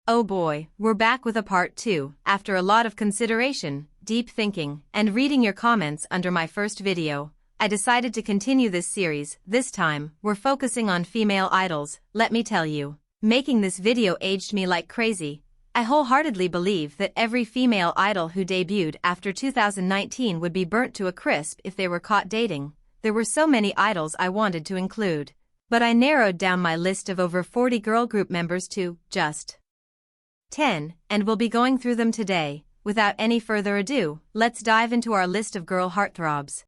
Oh boy, we're back with a part 2, after a lot of consideration, deep thinking, and reading your comments under my first video. I decided to continue this series. This time, we're focusing on female idols. Let me tell you, making this video aged me like crazy. I wholeheartedly believe that every female idol who debuted after 2019 would be burnt to a crisp if they were caught dating. There were so many idols I wanted to include, but I narrowed down my list of over 40 girl group members to just 10, and we'll be going through them today. Without any further ado, let's dive into our list of girl heartthrobs.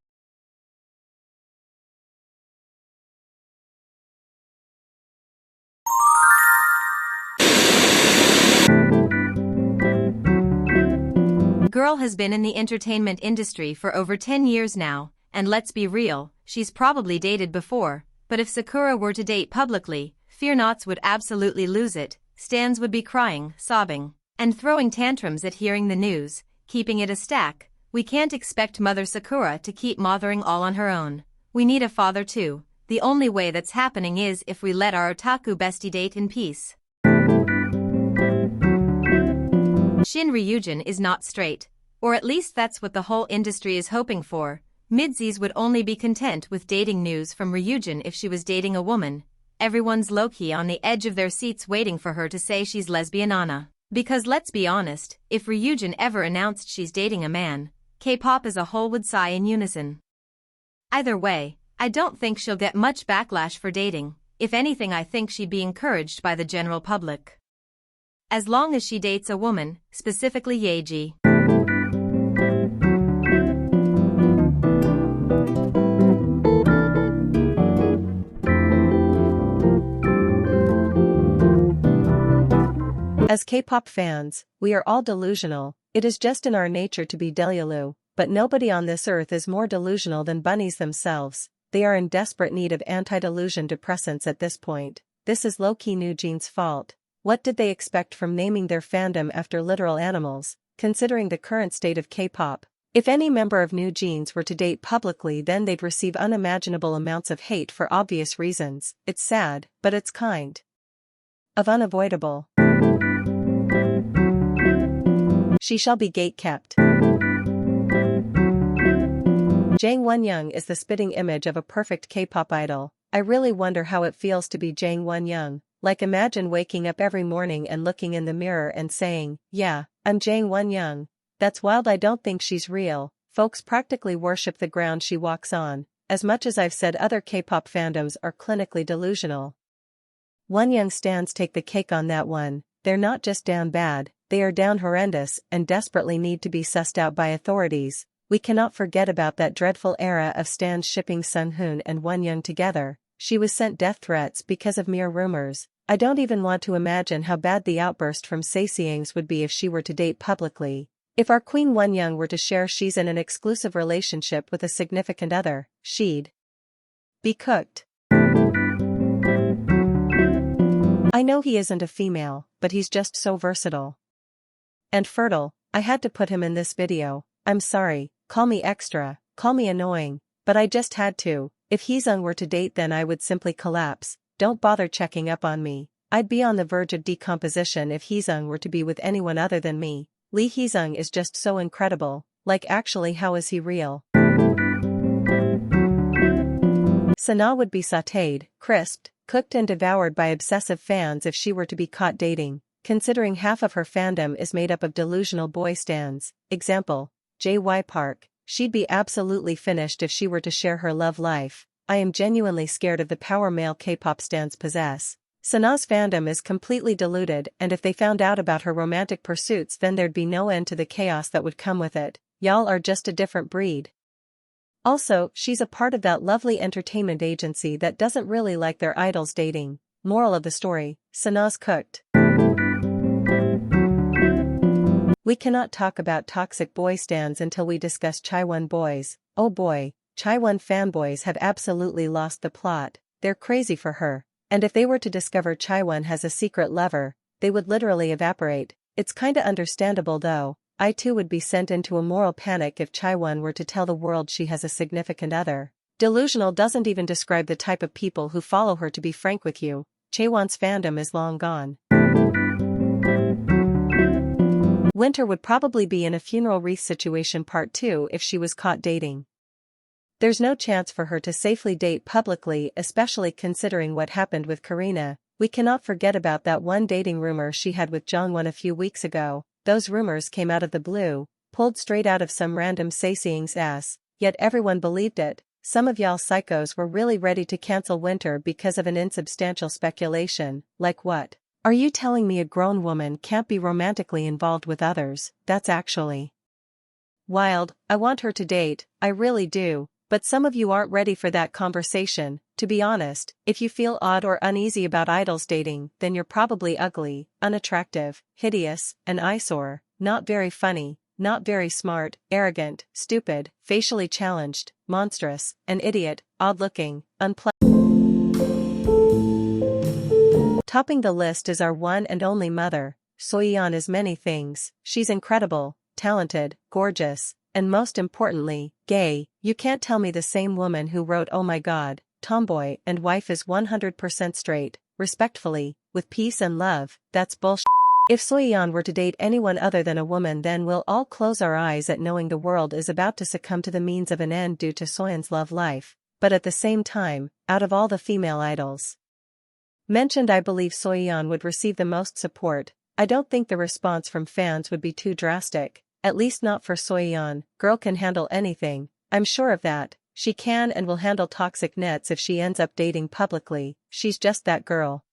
Girl has been in the entertainment industry for over 10 years now, and let's be real, she's probably dated before, but if Sakura were to date publicly, fear nots would absolutely lose it. Stans would be crying, sobbing, and throwing tantrums at hearing the news, keeping it a stack. We can't expect Mother Sakura to keep mothering all on her own. We need a father too. The only way that's happening is if we let our otaku bestie date in peace. Shin Ryujin is not straight, or at least that's what the whole industry is hoping for. Midsies would only be content with dating news from Ryujin if she was dating a woman. Everyone's low-key on the edge of their seats waiting for her to say she's lesbianana. Because let's be honest, if Ryujin ever announced she's dating a man, K-pop as a whole would sigh in unison. Either way, I don't think she'll get much backlash for dating. If anything, I think she'd be encouraged by the general public. As long as she dates a woman, specifically Yeji. As K-pop fans, we are all delusional. It is just in our nature to be delulu, but nobody on this earth is more delusional than bunnies themselves. They are in desperate need of anti-delusion depressants at this point. This is low-key New Jeans' fault. What did they expect from naming their fandom after literal animals, considering the current state of K-pop? If any member of New Jeans were to date publicly, then they'd receive unimaginable amounts of hate for obvious reasons. It's sad, but it's kind of unavoidable. She shall be gate-kept. Jang Won-young is the spitting image of a perfect K-pop idol. I really wonder how it feels to be Jang Won-young. Like, imagine waking up every morning and looking in the mirror and saying, "Yeah, I'm Jang Won-young." That's wild. I don't think she's real. Folks practically worship the ground she walks on. As much as I've said other K-pop fandoms are clinically delusional, Won-young stans take the cake on that one. They're not just down bad, they are down horrendous and desperately need to be sussed out by authorities. We cannot forget about that dreadful era of stans shipping Soo Hyun and Won-young together. She was sent death threats because of mere rumors. I don't even want to imagine how bad the outburst from Saesiangs would be if she were to date publicly. If our queen Won-young were to share she's in an exclusive relationship with a significant other, she'd be cooked. I know he isn't a female, but he's just so versatile and fertile. I had to put him in this video. I'm sorry, call me extra, call me annoying, but I just had to. If Heang were to date, then I would simply collapse. Don't bother checking up on me. I'd be on the verge of decomposition if Heang were to be with anyone other than me. Lee Heang is just so incredible. Like, actually, how is he real? Sonae would be sauteed, crisped, cooked and devoured by obsessive fans if she were to be caught dating, considering half of her fandom is made up of delusional boy stans. Example, JY Park. She'd be absolutely finished if she were to share her love life. I am genuinely scared of the power male K-pop stans possess. Sonae's fandom is completely deluded, and if they found out about her romantic pursuits, then there'd be no end to the chaos that would come with it. Y'all are just a different breed. Also, she's a part of that lovely entertainment agency that doesn't really like their idols dating. Moral of the story, Sonae's cooked. We cannot talk about toxic boy stans until we discuss Chaewon boys. Oh boy, Chaewon fanboys have absolutely lost the plot. They're crazy for her. And if they were to discover Chaewon has a secret lover, they would literally evaporate. It's kinda understandable though. I too would be sent into a moral panic if Chaewon were to tell the world she has a significant other. Delusional doesn't even describe the type of people who follow her, to be frank with you. Chaewon's fandom is long gone. Winter would probably be in a funeral wreath situation part 2 if she was caught dating. There's no chance for her to safely date publicly, especially considering what happened with Karina. We cannot forget about that one dating rumor she had with Jongwon a few weeks ago. Those rumors came out of the blue, pulled straight out of some random Saesing's ass, yet everyone believed it. Some of y'all psychos were really ready to cancel Winter because of an insubstantial speculation. Like what? Are you telling me a grown woman can't be romantically involved with others? That's actually wild. I want her to date, I really do. But some of you aren't ready for that conversation. To be honest, if you feel odd or uneasy about idols dating, then you're probably ugly, unattractive, hideous, an eyesore, not very funny, not very smart, arrogant, stupid, facially challenged, monstrous, an idiot, odd-looking, unpleasant. Topping the list is our one and only mother. Soo Hyun is many things. She's incredible, talented, gorgeous, and most importantly, gay. You can't tell me the same woman who wrote "Oh my God, tomboy" and "wife" is 100% straight, respectfully, with peace and love. That's bullshit. If Soo Hyun were to date anyone other than a woman, then we'll all close our eyes at knowing the world is about to succumb to the means of an end due to Soo Hyun's love life. But at the same time, out of all the female idols mentioned, I believe Soo Hyun would receive the most support. I don't think the response from fans would be too drastic. At least not for Soo Hyun. Girl can handle anything, I'm sure of that. She can and will handle toxic nets if she ends up dating publicly. She's just that girl.